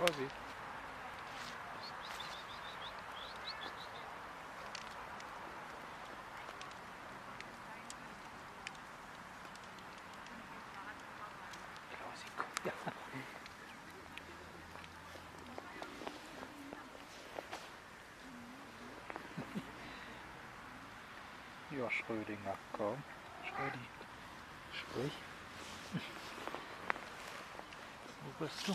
Vorsicht. Klausi, komm. Ja. Ja, Schrödinger, komm. Schrödi. Sprich. Wo bist du?